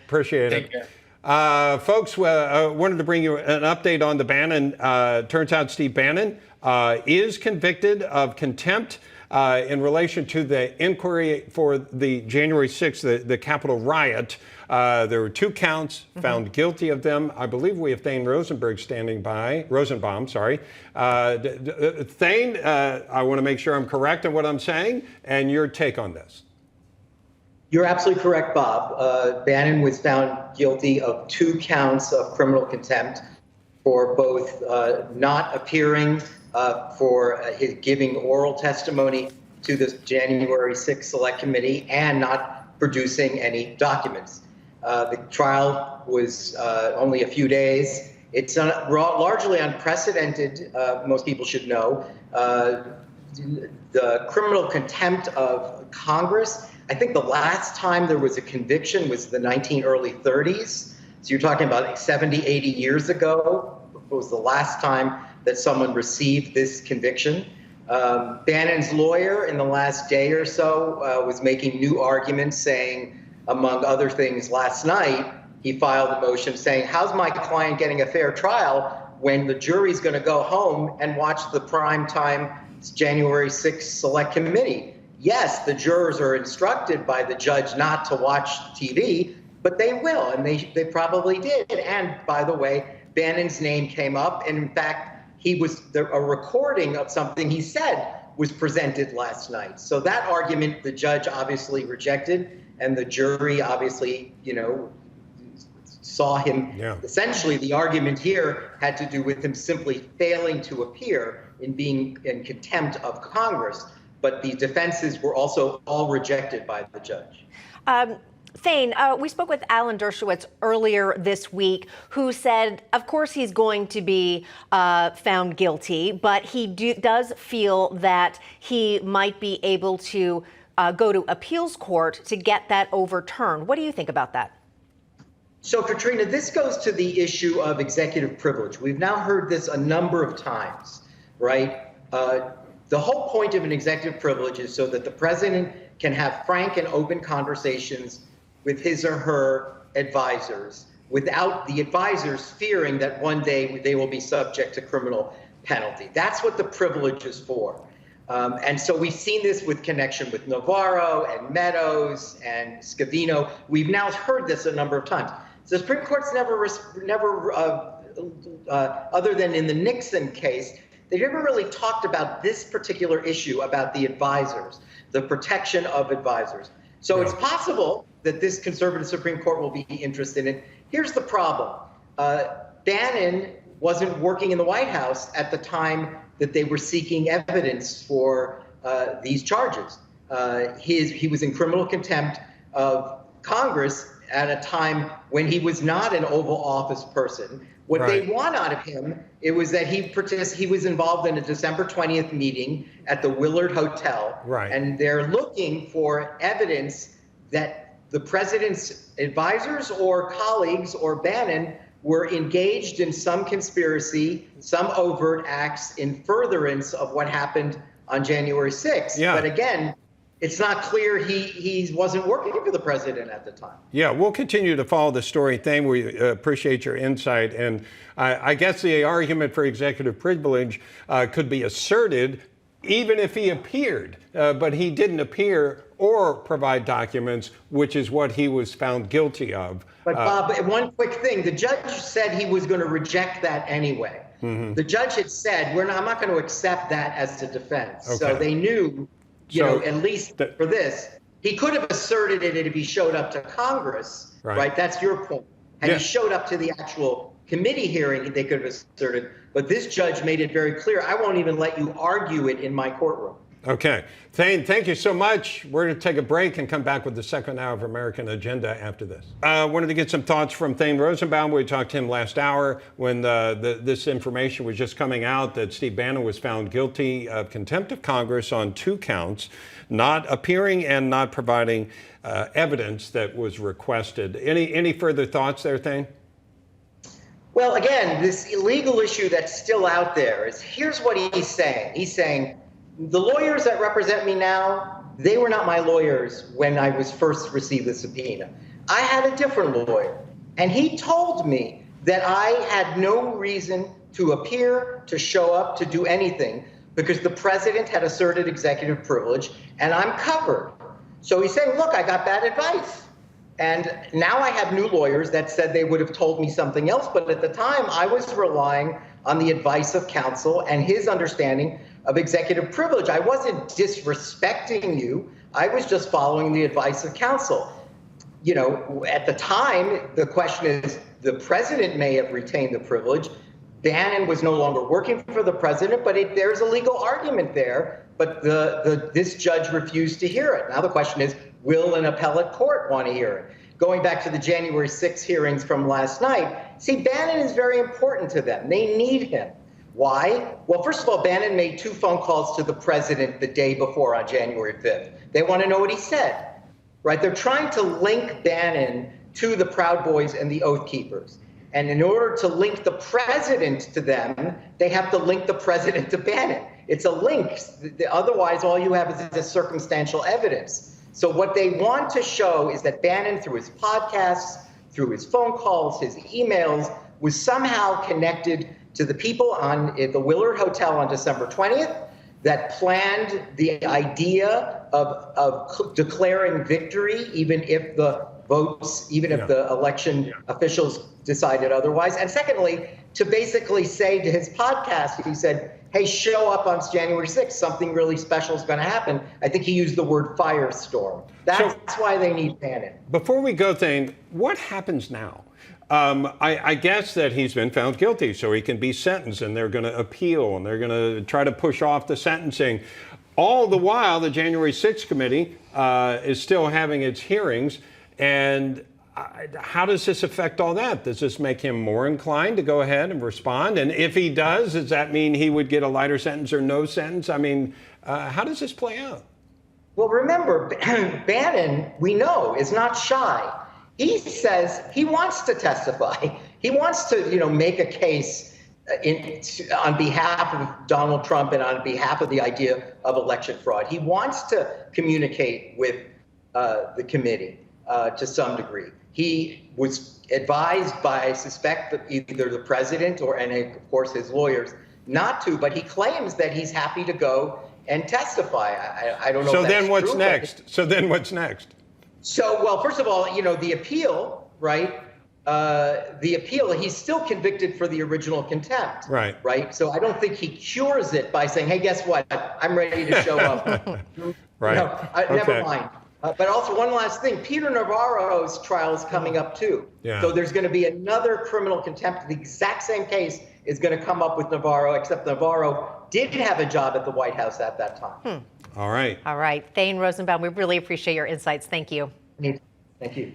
Appreciate it. Take care. Folks, wanted to bring you an update on the Bannon. Turns out Steve Bannon is convicted of contempt in relation to the inquiry for the January 6th, the Capitol riot. There were 2 counts, found guilty of them. I believe we have Thane Rosenbaum standing by. Rosenbaum, sorry. Thane, I want to make sure I'm correct in what I'm saying, and your take on this. You're absolutely correct, Bob. Bannon was found guilty of 2 counts of criminal contempt for both not appearing for his giving oral testimony to the January 6th Select Committee and not producing any documents. The trial was only a few days. It's largely unprecedented, most people should know. The criminal contempt of Congress, I think the last time there was a conviction was the early 30s. So you're talking about 70, 80 years ago was the last time that someone received this conviction. Bannon's lawyer in the last day or so was making new arguments saying, among other things, last night he filed a motion saying, how's my client getting a fair trial when the jury's going to go home and watch the prime time January 6th Select Committee? Yes, the jurors are instructed by the judge not to watch TV, but they will, and they probably did. And by the way, Bannon's name came up, and in fact, a recording of something he said was presented last night. So that argument the judge obviously rejected, and the jury obviously, saw him. Yeah. Essentially, the argument here had to do with him simply failing to appear in being in contempt of Congress. But the defenses were also all rejected by the judge. Thane, we spoke with Alan Dershowitz earlier this week, who said, of course, he's going to be found guilty, but he does feel that he might be able to go to appeals court to get that overturned. What do you think about that? So, Katrina, this goes to the issue of executive privilege. We've now heard this a number of times, right? The whole point of an executive privilege is so that the president can have frank and open conversations with his or her advisors without the advisors fearing that one day they will be subject to criminal penalty. That's what the privilege is for. And so we've seen this with connection with Navarro and Meadows and Scavino. We've now heard this a number of times. The Supreme Court's never other than in the Nixon case, they never really talked about this particular issue about the advisors, the protection of advisors. So It's possible that this conservative Supreme Court will be interested in it. Here's the problem. Bannon wasn't working in the White House at the time that they were seeking evidence for these charges. He was in criminal contempt of Congress at a time when he was not an Oval Office person. What they want out of him, it was that he was involved in a December 20th meeting at the Willard Hotel. Right. And they're looking for evidence that the president's advisors or colleagues or Bannon were engaged in some conspiracy, some overt acts in furtherance of what happened on January 6th. Yeah. But again, it's not clear he wasn't working for the president at the time. Yeah, we'll continue to follow the story. Thane, we appreciate your insight. And I guess the argument for executive privilege could be asserted even if he appeared, but he didn't appear or provide documents, which is what he was found guilty of. But Bob, one quick thing, the judge said he was going to reject that anyway. Mm-hmm. The judge had said, I'm not going to accept that as a defense. Okay. So they knew, at least for this, he could have asserted it if he showed up to Congress, right? That's your point. Had he showed up to the actual committee hearing, they could have asserted. But this judge made it very clear, I won't even let you argue it in my courtroom. Okay. Thane, thank you so much. We're going to take a break and come back with the second hour of American Agenda after this. I wanted to get some thoughts from Thane Rosenbaum. We talked to him last hour when this information was just coming out that Steve Bannon was found guilty of contempt of Congress on 2 counts, not appearing and not providing evidence that was requested. Any further thoughts there, Thane? Well, again, this legal issue that's still out there is, here's what he's saying. He's saying, the lawyers that represent me now, they were not my lawyers when I was first received the subpoena. I had a different lawyer, and he told me that I had no reason to appear, to show up, to do anything, because the president had asserted executive privilege, and I'm covered. So he's saying, look, I got bad advice. And now I have new lawyers that said they would have told me something else, but at the time I was relying on the advice of counsel and his understanding of executive privilege. I wasn't disrespecting you. I was just following the advice of counsel. You know, at the time, the question is, the president may have retained the privilege. Bannon was no longer working for the president, but there's a legal argument there. But this judge refused to hear it. Now the question is, will an appellate court want to hear it? Going back to the January 6 hearings from last night, see, Bannon is very important to them. They need him. Why? Well, first of all, Bannon made 2 phone calls to the president the day before on January 5th. They want to know what he said, right? They're trying to link Bannon to the Proud Boys and the Oath Keepers. And in order to link the president to them, they have to link the president to Bannon. It's a link. Otherwise, all you have is this circumstantial evidence. So what they want to show is that Bannon, through his podcasts, through his phone calls, his emails, was somehow connected to the people at the Willard Hotel on December 20th that planned the idea of declaring victory, even if the election officials decided otherwise. And secondly, to basically say to his podcast, he said, hey, show up on January 6th. Something really special is going to happen. I think he used the word firestorm. That's why they need Bannon. Before we go, Thane, what happens now? I guess that he's been found guilty, so he can be sentenced, and they're going to appeal, and they're going to try to push off the sentencing. All the while, the January 6th committee is still having its hearings. And how does this affect all that? Does this make him more inclined to go ahead and respond? And if he does that mean he would get a lighter sentence or no sentence? I mean, how does this play out? Well, remember, Bannon, we know, is not shy. He says he wants to testify. He wants to, make a case on behalf of Donald Trump and on behalf of the idea of election fraud. He wants to communicate with the committee to some degree. He was advised by, I suspect, either the president and of course his lawyers not to, but he claims that he's happy to go and testify. I don't know if that's true. So then what's next? So, well, first of all, the appeal, right? The appeal, he's still convicted for the original contempt. Right. So I don't think he cures it by saying, hey, guess what? I'm ready to show up. Right. Never mind. But also one last thing, Peter Navarro's trial is coming up too. Yeah. So there's going to be another criminal contempt. The exact same case is going to come up with Navarro, except Navarro did have a job at the White House at that time. All right. All right. Thane Rosenbaum, we really appreciate your insights. Thank you. Thank you.